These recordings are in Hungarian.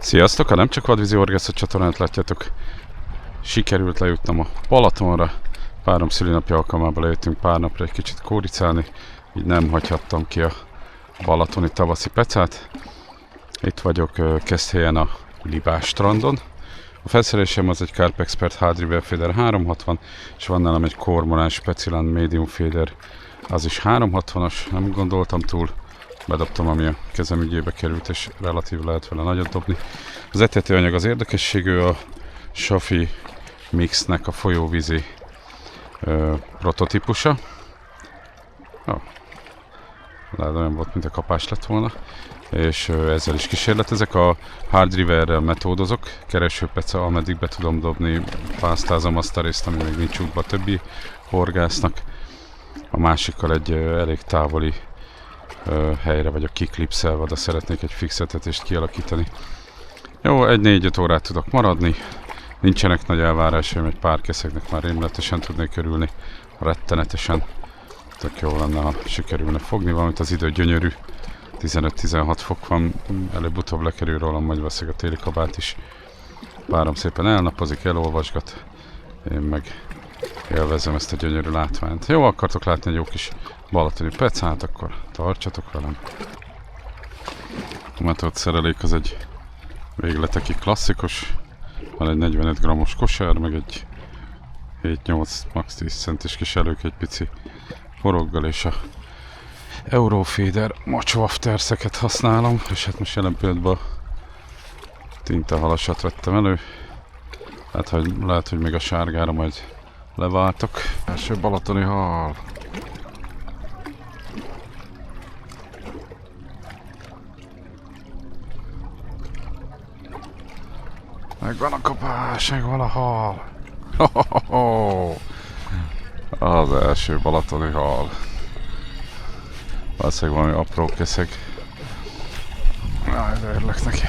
Sziasztok! Ha nem csak Vadvízi Horgászat csatornát látjátok, sikerült lejutnom a Balatonra. Párom szülinapja alkalmából lejöttünk pár napra egy kicsit kóricálni, így nem hagyhattam ki a balatoni tavaszi pecát. Itt vagyok Keszthelyen a Libás strandon. A felszerelésem az egy Carp Expert Hard River Feeder 360, és van nálam egy Cormorant Special Medium Feeder, az is 360-as, nem gondoltam túl. Bedobtam, ami a kezem ügyébe került, és relatív lehet vele nagyot dobni. Az etetőanyag az érdekességű, a Shafi Mixnek a folyóvízi prototípusa. Lehet olyan volt, mint a kapás lett volna. És ezzel is kísérletezek. A Hard Riverrel metódozok, keresőpeca, ameddig be tudom dobni, pásztázom azt a részt, ami még nincs útba többi horgásznak. A másikkal egy elég távoli helyre vagyok kiklipszelve, de szeretnék egy fixetetést kialakítani. Jó, egy 4-5 órát tudok maradni, nincsenek nagy elvárásaim, egy pár keszegnek már rémletesen tudnék örülni, rettenetesen. Tök jó lenne, ha sikerülne fogni valamit, az idő gyönyörű, 15-16 fok van, előbb-utóbb lekerül rólam, majd veszek a téli kabát is. Párom szépen elnapozik, elolvasgat, én meg élvezem ezt a gyönyörű látványt. Jó, akartok látni egy jó kis balatoni pecát, akkor tartsatok velem. A metód szerelék az egy végleteki klasszikus, van egy 45 g-os kosár, meg egy 7-8, max 10 centis kis elők, egy pici foroggal, és a Eurofeeder Macho Afterszeket használom, és hát most jelen pillanatban tintahalasat vettem elő. Lehet, hogy még a sárgára majd leváltok. Első balatoni hal. Megvan a kapás, megvan a hal. Az első balatoni hal. Valószínűleg valami apró keszeg. Jaj, de örülök neki.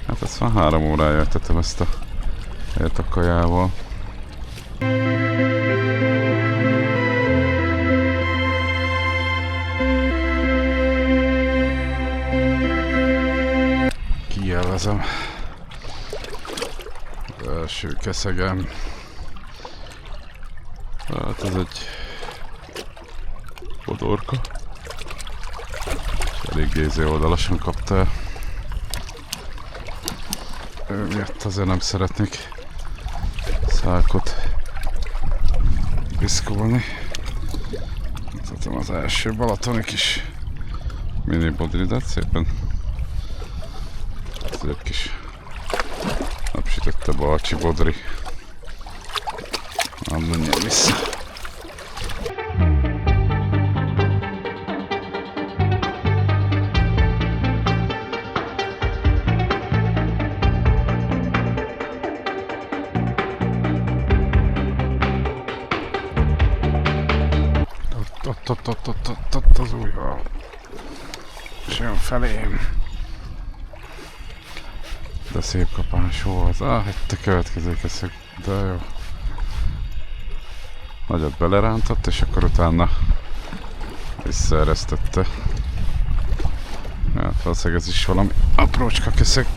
Hát ezt már 3 órája etetem ezt a helyet a kajával. Kijelvezem. Az első keszegem. Hát ez egy bodorka. És elég gézé oldalasan kapta el. Ő miatt azért nem szeretnék szálkot piszkolni. Mutatom az első balatoni kis mini bodridet szépen. Ez egy kis napsütötte balcsi bodri. Nem menjen vissza. Ott az ujjal. És jön felém. De szép kapás volt. Itt a következő keszeg. De jó. Nagyot belerántott, és akkor utána visszaeresztette. Hát valószínűleg ez is valami aprócska keszeg.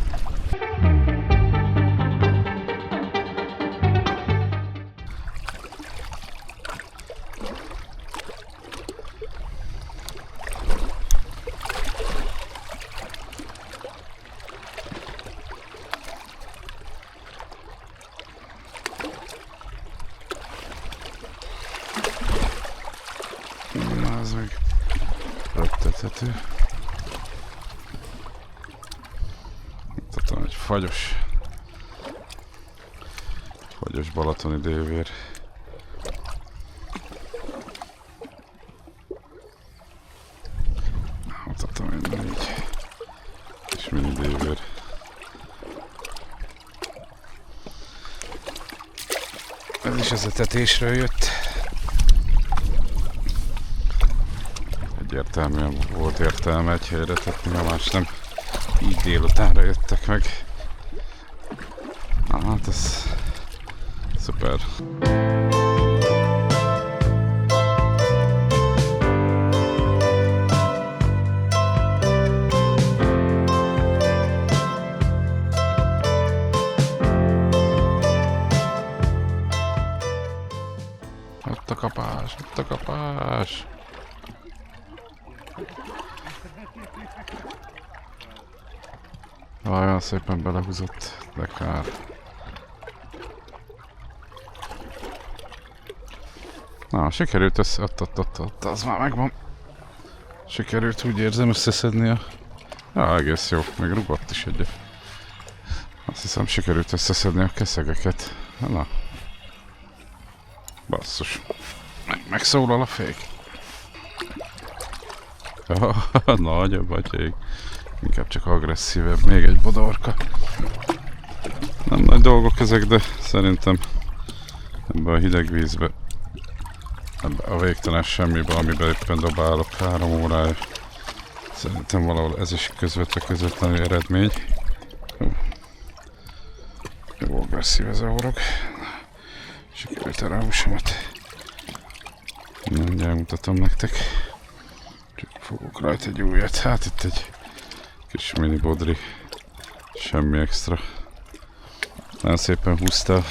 Ez meg rögtethető. Mutatom egy fagyos balatoni dévér. Mutatom innen így. És mini dévér. Ez is az etetésről jött. Egyértelműen volt értelme egy helyre tetni, ha más nem. Így délutánra jöttek meg. Hát ez szuper. kapás. Olyan szépen belehúzott, de kár. Na, sikerült ott, az már megvan. Sikerült, úgy érzem, összeszedni a... Ja, egész jó, még rugott is egyet. Azt hiszem, sikerült összeszedni a keszegeket. Na. Basszus. Megszólal a fék. Nagyobb atyék. Inkább csak agresszívebb. Még egy bodorka. Nem nagy dolgok ezek, de szerintem ebbe a hideg vízbe, ebbe a végtelen semmibe, amiben éppen dobálok 3 órája. Szerintem valahol ez is közvetlenül eredmény. Jó agresszív ez a horog. Sikerült erre a húsomat. Mindjárt mutatom nektek. Csak fogok rajta egy újat. Hát itt egy kis mini bodri. Semmi extra. Nagyon szépen húzta.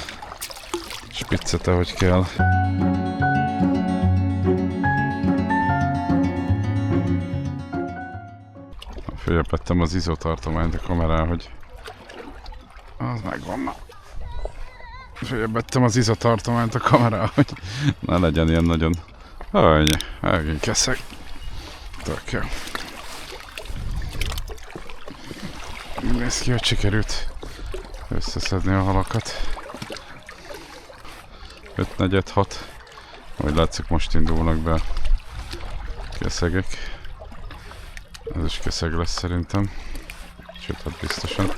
Spiccet, ahogy kell. Följöttem az izótartományt a kamerán, hogy az megvan ma. Följöttem az izótartományt a kamerán, hogy ne legyen ilyen nagyon... Annyi, megint keszeg. Tök jó. Nézd ki, hogy sikerült összeszedni a halakat. 5-4-6. Ahogy látszik, most indulnak be a keszegek. Ez is keszeg lesz szerintem. Sőt, hát biztosan.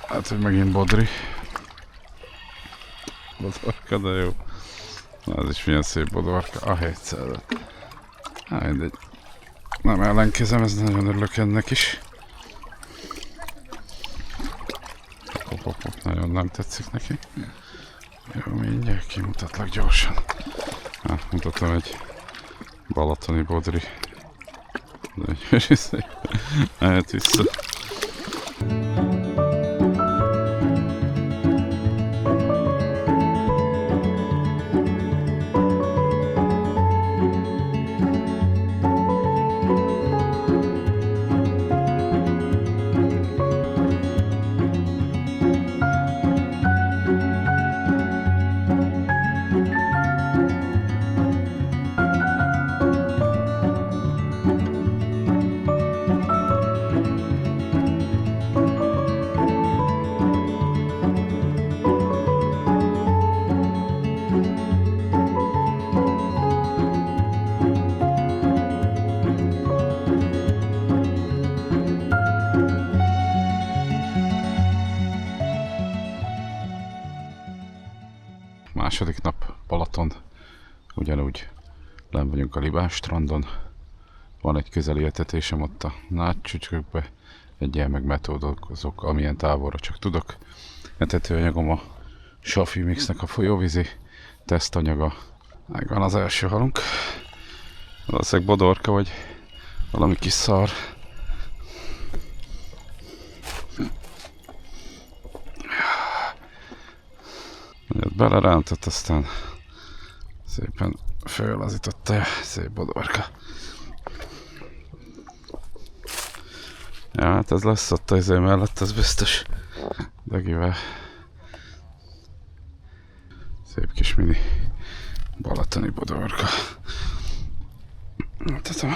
Hát, hogy megint bodri. Bodorka, de jó. Na, ez is milyen szép bodorka. A 700. Hát mindegy. Nem ellenkezem, ez nagyon örülök ennek is. Nagyon nem tetszik neki. Jó, mindjárt kimutatlak gyorsan. Mutatom egy balatoni bodri. De gyönyörű szép. Mehet vissza. Második nap Balaton, ugyanúgy lenn vagyunk a Libás strandon. Van egy közeli etetésem ott a Nád-csücskökbe, egyel meg metódozok, amilyen távolra csak tudok. Etetőanyagom a Safi Mixnek a folyóvízi tesztanyaga. Megvan az első halunk. Valószínűleg bodorka vagy valami kis szar. Belerántott, aztán szépen föllazította, szép bodorka. Ja, hát ez lesz ott az mellett, az biztos. Degivel. Szép kis mini balatoni bodorka. Mutatom.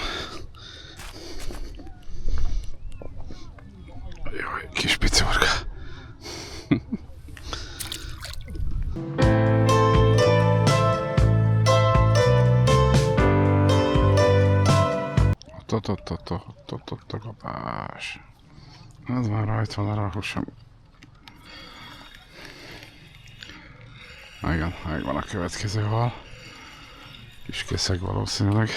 Jó, kis picurka. Ott a kapás. Ez már rajt van a húsom. Igen, megvan a következő hal. Kis keszeg valószínűleg.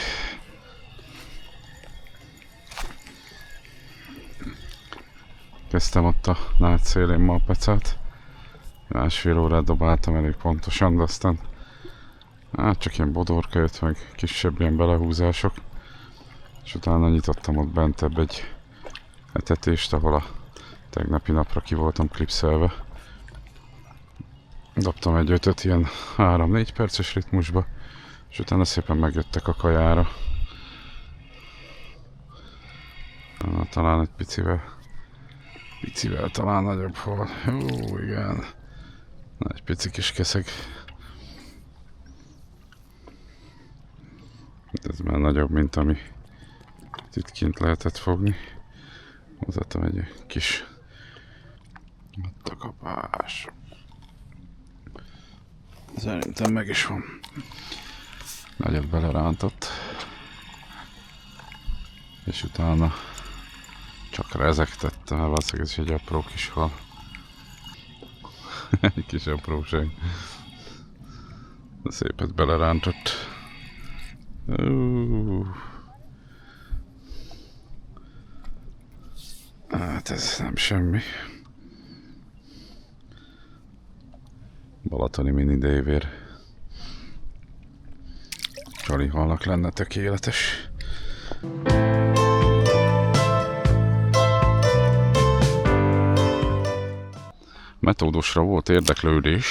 Kezdtem ott a Nád szélén ma a pecát. 1,5 órát dobáltam elég pontosan, de aztán hát csak ilyen bodorka jött, meg kisebb ilyen belehúzások. És utána nyitottam ott bentebb egy etetést, ahol a tegnapi napra ki voltam klipszelve. Dobtam egy 5-öt ilyen 3-4 perces ritmusba, És utána szépen megjöttek a kajára. Na, talán egy picivel talán nagyobb hol. Igen. Na, egy pici kis keszeg. Ez már nagyobb, mint ami itt kint lehetett fogni. Mutatom egy kis ott a kapás. Szerintem meg is van. Nagyot belerántott. És utána csak rezegtettem, mert valószínűleg ez egy apró kis hal. Egy kis apróság. De szépet belerántott. Hát ez nem semmi. Balatoni mini dévér. Csali halnak lenne tökéletes. Metódusra volt érdeklődés,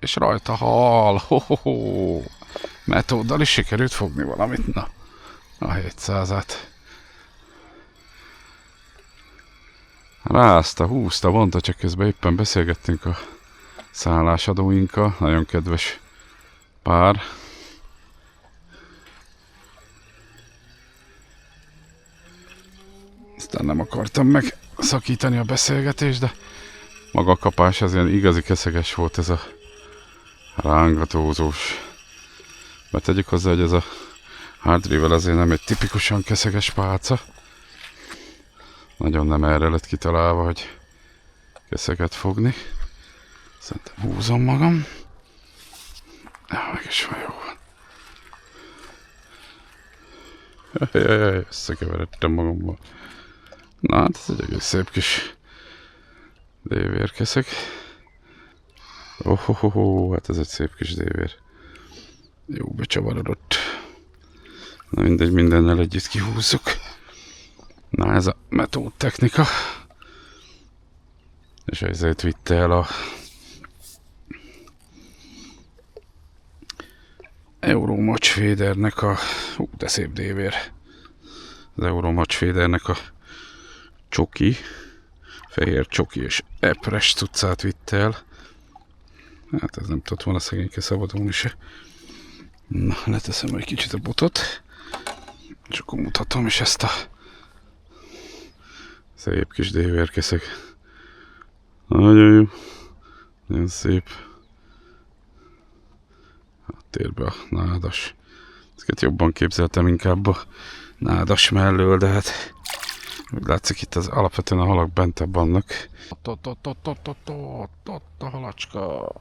és rajta hal. Ho-ho-ho. Metóddal is sikerült fogni valamit. Na, a 700-at. Rázta, húzta, vonta, csak közben éppen beszélgettünk a szállásadóinkkal. Nagyon kedves pár. Aztán nem akartam megszakítani a beszélgetést, de maga a kapás az ilyen igazi keszeges volt, ez a rángatózós. Mert tegyük hozzá, hogy ez a Hardrivel azért nem egy tipikusan keszeges pálca. Nagyon nem erre lett kitalálva, hogy keszeget fogni. Szerintem húzom magam. Ja, meg is van jó. Jajjajjaj, összekeveredtem magammal. Na hát ez egy egész szép kis dévérkeszeg. Oh, hát ez egy szép kis dévér. Jó becsavarodott. Na mindegy, mindennel együtt kihúzzuk. Na ez a metód technika. És ezért vitte el a Euromatchfedernek a... de szép dévér. Az Euromatchfedernek a csoki, fehér csoki és epres cuccát vitte el. Hát ez nem tudott volna szegényke szabadulni se. Na, leteszem egy kicsit a botot. És akkor mutatom is ezt a szép kis dévérkeszeg. Nagyon jó. Nagyon szép. Háttérbe a nádas. Ezeket jobban képzeltem inkább a nádas mellől, de hát úgy látszik itt az alapvetően a halak bentebb vannak. Ott a halacska.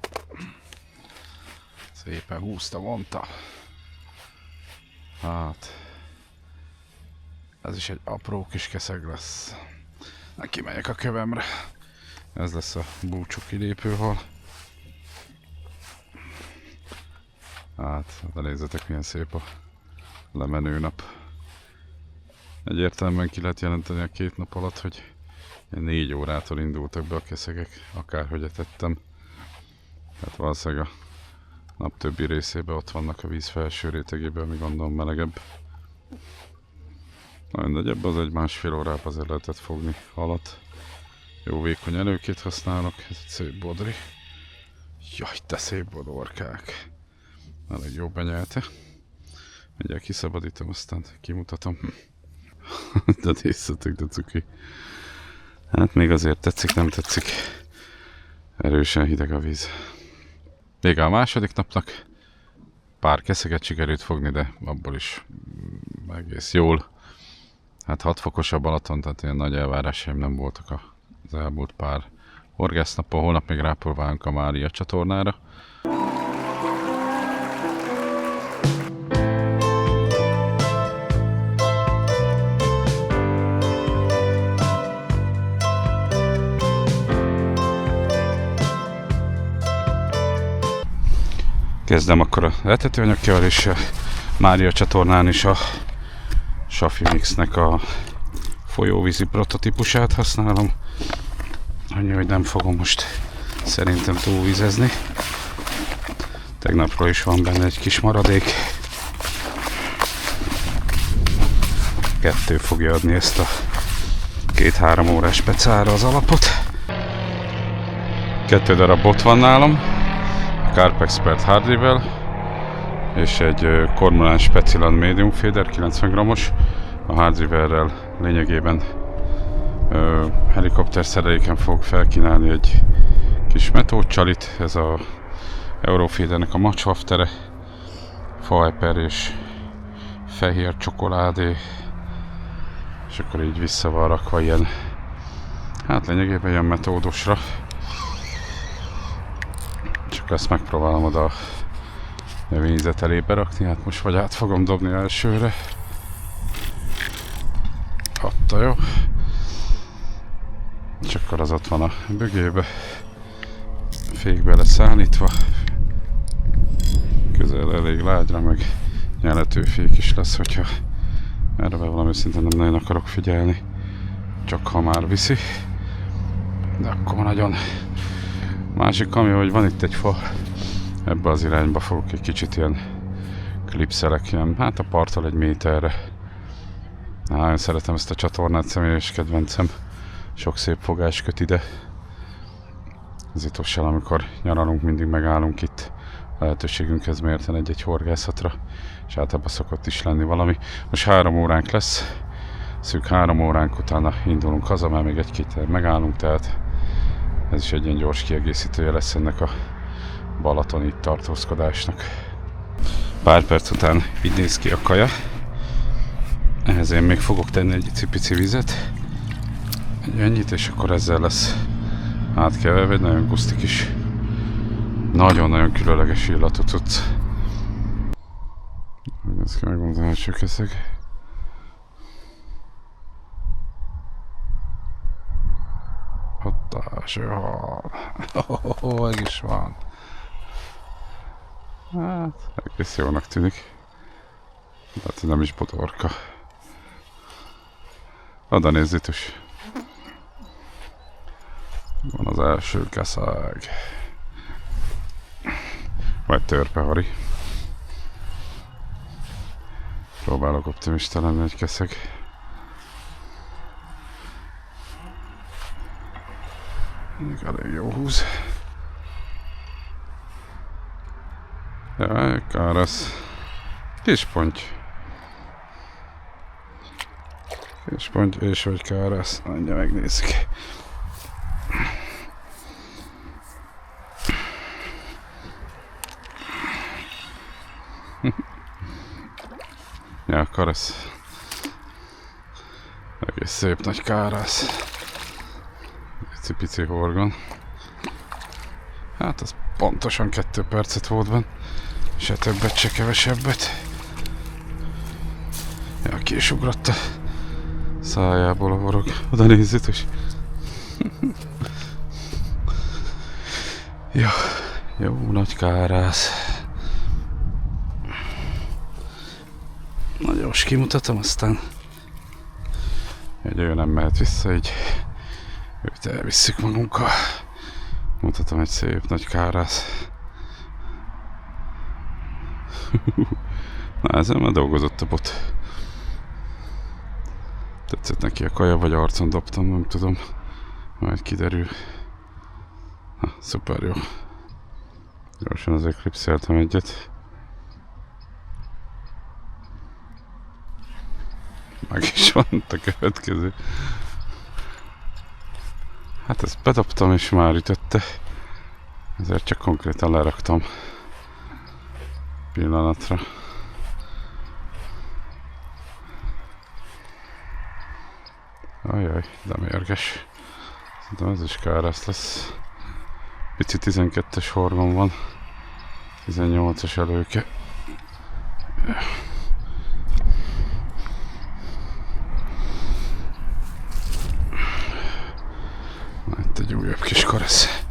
Szépen húzta, mondta. Hát. Ez is egy apró kis keszeg lesz. Neki megyek a kövemre. Ez lesz a búcsú kilépőhal. Hát, de nézzetek milyen szép a lemenő nap. Egyértelműen ki lehet jelenteni a 2 nap alatt, hogy 4 órától indultak be a keszegek, akárhogy etettem. Hát valószínűleg a nap többi részében ott vannak a víz felső rétegében, ami gondolom melegebb. Nagyon nagyobb, az 1-1,5 órában azért lehetett fogni halat. Jó vékony előkét használok, ez egy szép bodri. Jaj, te szép bodorkák! Elég jó benyelte. Mindjárt kiszabadítom, aztán kimutatom. De nézzetek, de cuki. Hát még azért tetszik, nem tetszik. Erősen hideg a víz. Vége a második napnak. Pár keszeget sikerült fogni, de abból is egész jól. Hát 6 fokos a Balaton, tehát ilyen nagy elvárásaim nem voltak az elmúlt pár horgásznapon. Holnap még rápróbálunk a Mária csatornára. Kezdem akkor a etetőanyaggal, és a Mária csatornán is a Safi Mixnek a folyóvízi prototípusát használom. Annyi, hogy nem fogom most szerintem túlvízezni. Tegnapról is van benne egy kis maradék. 2 fogja adni ezt a 2-3 órás pecára az alapot. 2 darab bot van nálam, Carp Expert Hardrivel, és egy Cormorant Special Medium Feeder 90 g-os. A Hardriverrel lényegében helikopter szereléken fogok felkínálni egy kis metódcsalit. Ez a Eurofeedernek a macsaftere, fajper és fehér csokoládé, és akkor így vissza van rakva ilyen, hát lényegében ilyen metódosra. Csak ezt megpróbálom oda a növényzet elébe rakni, hát most vagy át fogom dobni elsőre. Adta, jó. És akkor az ott van a bögébe, fékbe leszállítva. Közel elég lágyra, meg nyeletőfék is lesz, hogyha erre valami szinten nem nagyon akarok figyelni, csak ha már viszi. De akkor nagyon. Másik ami, hogy van itt egy fa, ebbe az irányba fogok egy kicsit ilyen klipszelek, ilyen, hát a parttól 1 méterre. Nagyon szeretem ezt a csatornát, személyes kedvencem. Sok szép fogás köt ide. Az itossal, amikor nyaralunk, mindig megállunk itt. Lehetőségünkhez mérten egy-egy horgászatra, és általában szokott is lenni valami. Most 3 óránk lesz, szűk 3 óránk utána indulunk haza, mert még 1-2 megállunk, tehát ez is egy ilyen gyors kiegészítője lesz ennek a balatoni tartózkodásnak. Pár perc után így néz ki a kaja. Ehhez én még fogok tenni egy icipici vizet. Ennyit, és akkor ezzel lesz átkeverve, egy nagyon gusztik is. Nagyon-nagyon különleges illatú cucc. Ezt kell megmondani, hogy csökkeszek. Hatás, meg is van. Hát, egész jónak tűnik. Hát nem is bodorka. Oda nézz itt is. Van az első kaszág. Vagy törpehari. Próbálok optimista lenni, egy keszeg. Elég jó húz. Jaj, kárasz. Kisponty. Kisponty és vagy kárasz. Mindjárt megnézzük. Ja, karasz. Egész szép nagy kárász. Pici horgon. Hát az pontosan 2 percet volt benne. Se többet, se kevesebbet. Ja, ki is ugrott a szájából a horog. Oda nézzük is. Ja, jó nagy kárász. Nagyon kimutatom, aztán egy ő nem mehet vissza, így őt elvisszük magunkkal. Mutatom egy szép nagy kárász. Na, ezzel már dolgozott a bot. Tetszett neki a kaja, vagy arcon dobtam, nem tudom. Majd kiderül. Ha, szuper jó. Gyorsan azért klipszeltem egyet. Meg is van a következő. Hát ezt bedobtam és már ütötte. Ezért csak konkrétan leraktam pillanatra. Ajaj, de mérges. Szerintem ez is kárász lesz. Pici 12-es horgon van. 18-as előke. Na, itt egy újabb kis karasz.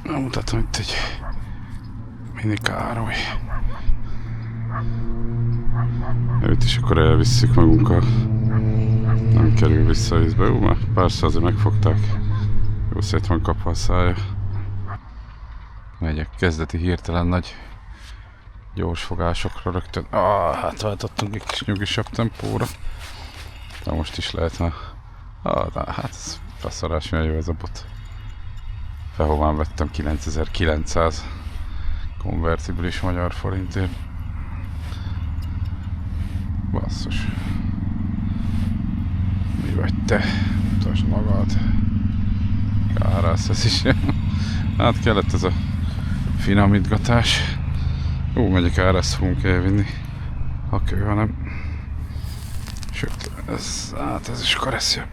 Mutatom itt egy Mini Károly. Őt is akkor elvisszük magunkkal. Nem kerül vissza a vízbe. Jó, már párszor azért megfogták. Jó szét van kapva a szája. Megyek kezdeti hirtelen nagy gyors fogásokra rögtön. Hát váltottunk egy kis nyugisabb tempóra. De most is lehetne. Hát ez feszarás, milyen jó ez a bot. Fehován vettem 9900 konvertibilis magyar forintért. Basszus. Mi vagy te? Mutasd magad. Kárász ez is. Hát kellett ez a finomítgatás. Megyek Árászt fogunk elvinni. Ha kő, hanem. Sőt, ez is kareszja.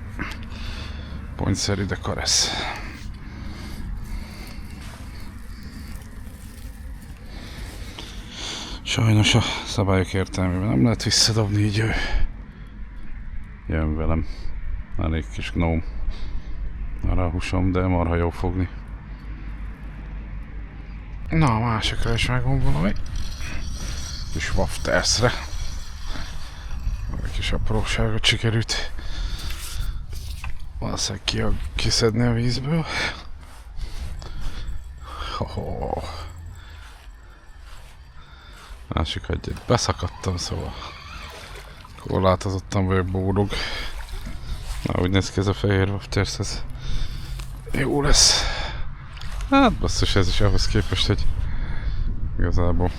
Pontszerű, de karesz. Sajnos a szabályok értelmében nem lehet visszadobni, így ő jön velem. Elég kis gnóm. Arra a húsom, de marha jó fogni. Na, a másikra is megvan valami. Kis wafterszre. Egy kis apróságot sikerült valószínűleg kiszedni a vízből. Másik egyet beszakadtam, szóval korlátozottan vagyok bódog. Na, úgy néz ki ez a fehér waftersz, ez jó lesz. Hát basszus, ez is ahhoz képest, hogy igazából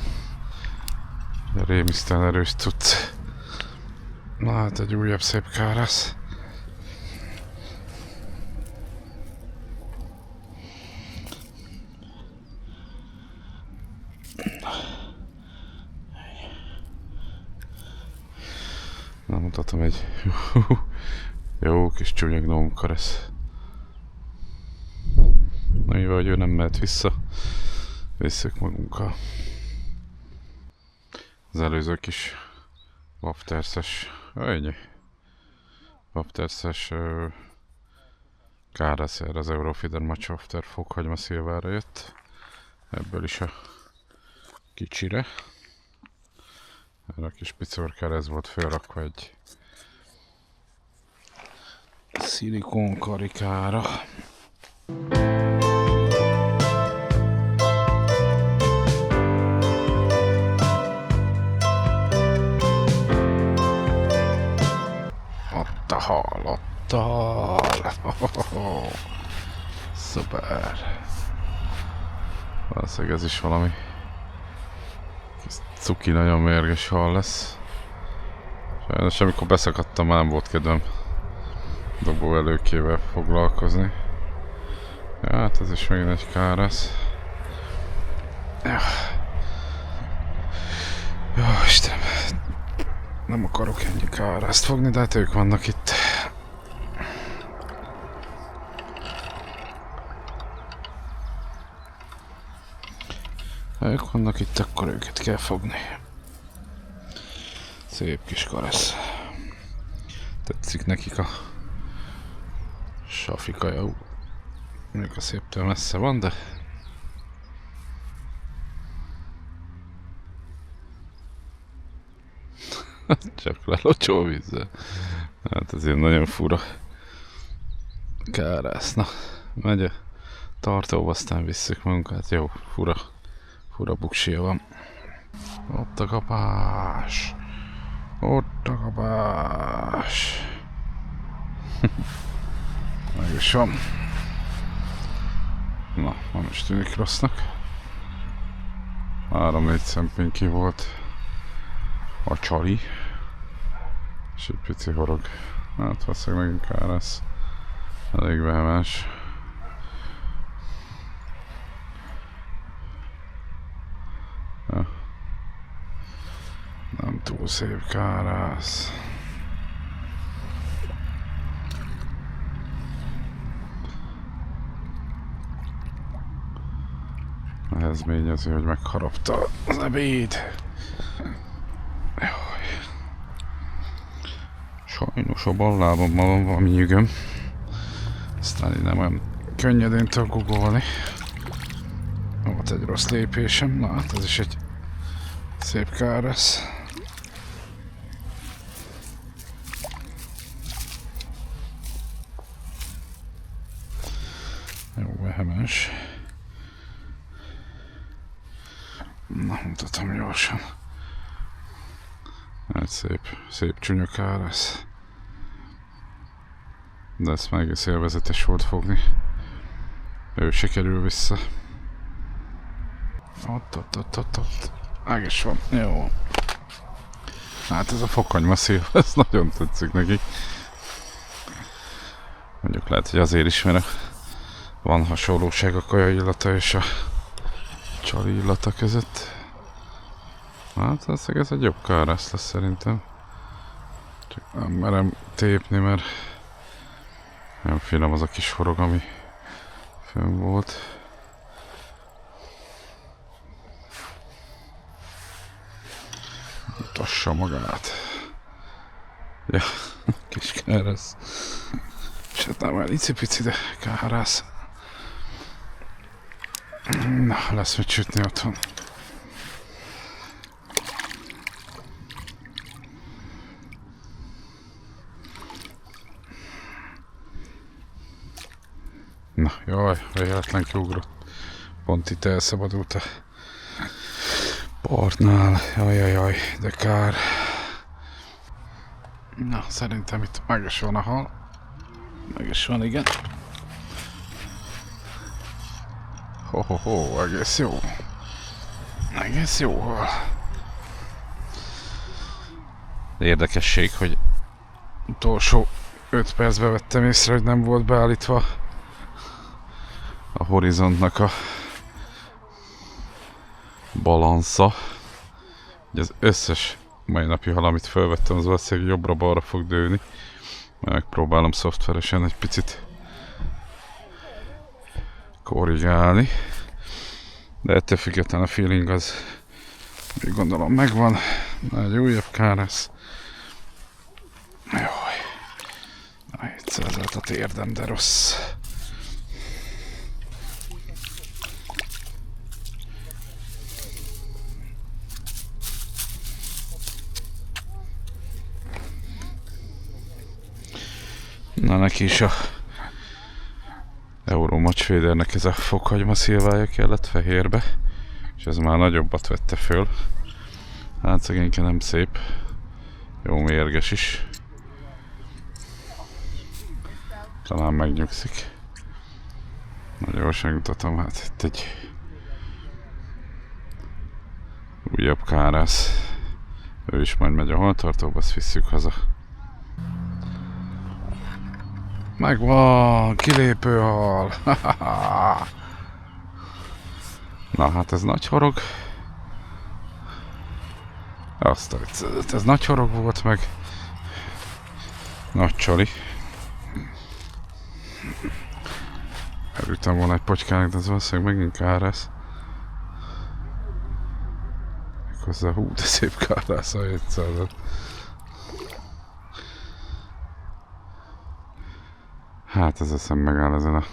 rémisztően erős cucc. Na hát egy újabb szép kárász. Na, mutatom egy jó kis csúnya gnómkaresz. Na, mivel hogy ő nem mehet vissza, visszük magunkkal. Az előző kis wafterszes, wafterszes kárász erre az Eurofider Match Wafter fokhagyma szilvára jött. Ebből is a kicsire. Erre a kis picorkára ez volt fölrakva egy szilikon karikára. Ott a hal. Szuper. Valószínűleg ez is valami cuki, nagyon mérges hal lesz. Sajnos amikor beszakadtam, már nem volt kedvem dobó előkével foglalkozni. Ja, hát ez is megint egy kárász. Jó, Istenem. Nem akarok ennyi kárászt fogni, de hát ők vannak itt. Ha ők vannak itt, akkor őket kell fogni. Szép kis karesz. Tetszik nekik a safikaja. Mondjuk a széptől messze van, de csak lelocsó vízzel. Hát ez ilyen nagyon fura kárász. Na, megy a tartóba, aztán visszük magunkat. Jó, fura buksia van. Ott a kapás. Ott a kapás. Meg is van. Na, nem is tűnik rossznak. 3-4 szempényki volt a csali. És egy pici horog. Hát valószínűleg megint kárász. Elég vehemens. Ja. Nem túl szép kárász. Nehezményezi, hogy megharapta az ebéd. Sajnos a bal lábammal van valami nyügöm. Aztán így nem olyan könnyedén tudok googolni. Ott volt egy rossz lépésem. Na hát ez is egy szép káresz. Jó, vehemes. Na, mutatom gyorsan. Egy szép csúnya káresz. De ezt már egész élvezetes volt fogni. Ő sikerül vissza. Ott. Meg is van. Jó. Hát ez a fokanymasszív, ez nagyon tetszik neki. Mondjuk lehet, hogy azért is, mert van hasonlóság a kaja illata és a csali illata között. Hát ez egy jobb káresz lesz szerintem. Csak nem merem tépni, mert nem finom az a kis forog, ami fönn volt. Mutassa magát. Ja, kis káresz. És hát nem el icipici, de káresz. Na, lesz mit sütni otthon. Na, jaj, véletlen kiugrott. Pont itt elszabadult a partnál. Jaj, de kár. Na, szerintem itt meg is van a hal. Meg is van, igen. Ho, egész jó. Egész jó hal. Érdekesség, hogy utolsó 5 percben vettem észre, hogy nem volt beállítva a horizontnak a balansza. Ugye az összes mai napi hal, amit felvettem, az valószínűleg jobbra-balra fog dőlni. Megpróbálom szoftveresen egy picit korrigálni. De ettől függetlenül a feeling az úgy gondolom megvan. Egy újabb káresz. Jaj. Na, 700-at érdem, de rossz. Na, neki is a Euro Matchfadernek ez a fokhagyma szilvája kellett fehérbe, és ez már nagyobbat vette föl. Hát szegényke nem szép, jó mérges is. Talán megnyugszik. Nagyon gyorsan mutatom, hát itt egy újabb káresz. Ő is majd megy a haltartóba, azt visszük haza. Megvan, kilépő hal. Na hát ez nagy horog. Azt ez nagy horog volt meg. Nagy csali. Örültem volna egy pocskának, de ez valószínűleg megint káresz. Hozzá, hú, de szép káresz a 700-at. Hát ez eszem megáll ezen a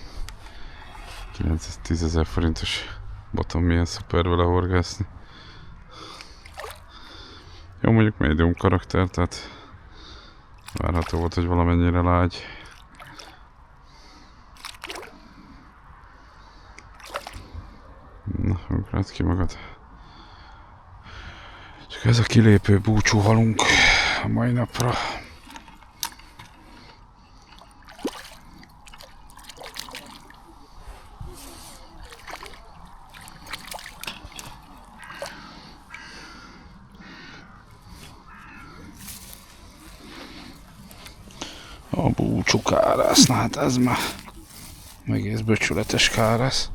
910 000 forintos boton, milyen szuper vele horgászni. Jó, mondjuk médium karakter, tehát várható volt, hogy valamennyire lágy. Na, ugráld ki magad. Csak ez a kilépő búcsú halunk a mai napra. A búcsú káresz, na hát ez már egész becsületes káresz.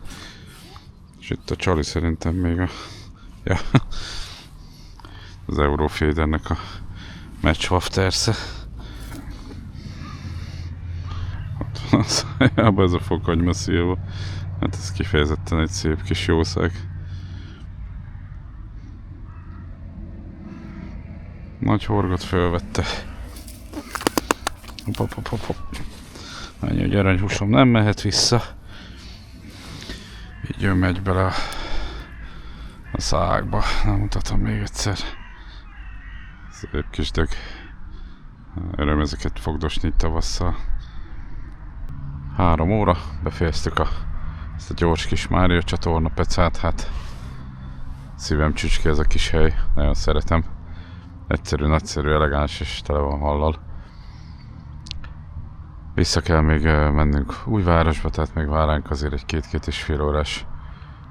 És itt a csali szerintem még a... Ja, az Eurofadernek a matchwaftersze. Ott van a szájában ez a fokhagyma szilva. Hát ez kifejezetten egy szép kis jószág. Nagy horgot fölvette. Hopp. Annyi, hogy aranyhúsom nem mehet vissza. Így ő megy bele a a szágba. Nem mutatom még egyszer. Szép kis dög. Öröm ezeket fogdosni itt tavasszal. 3 óra, befejeztük ezt a gyors kis Mária csatorna pecát, hát szívem csücske ez a kis hely, nagyon szeretem. Egyszerű, nagyszerű, elegáns és tele van hallal. Vissza kell még mennünk Újvárosba, tehát még vár ránk azért egy 2-2,5 órás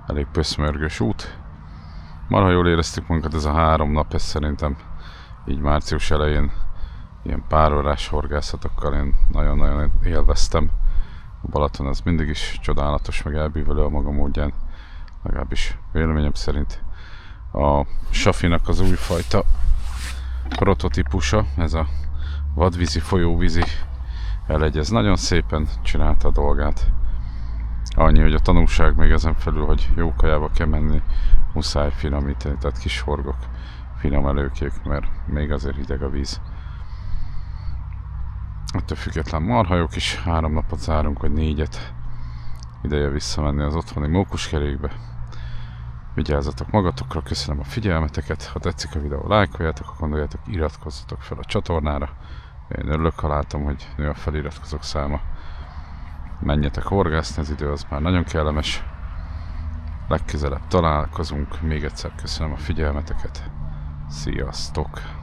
elég pöszmörgős út. Marha jól éreztük magunkat ez a 3 nap, ez szerintem így március elején ilyen pár órás horgászatokkal én nagyon-nagyon élveztem. A Balaton az mindig is csodálatos, meg elbívelő a maga módján, legalábbis véleményem szerint. A Safinak az újfajta prototípusa, ez a vadvízi, folyóvízi elegy, ez nagyon szépen csinálta a dolgát. Annyi, hogy a tanulság még ezen felül, hogy jó kajába kell menni, muszáj finomítani, tehát kis horgok, finom előkék, mert még azért hideg a víz. Ettől független marhajók is, 3 napot zárunk, vagy 4-et. Ideje visszamenni az otthoni mókuskerékbe. Vigyázzatok magatokra, köszönöm a figyelmeteket, ha tetszik a videó, lájkoljátok, ha gondoljátok, iratkozzatok fel a csatornára. Én örülök, ha látom, hogy nő a feliratkozók száma. Menjetek horgászni, az idő az már nagyon kellemes. Legközelebb találkozunk, még egyszer köszönöm a figyelmeteket. Sziasztok!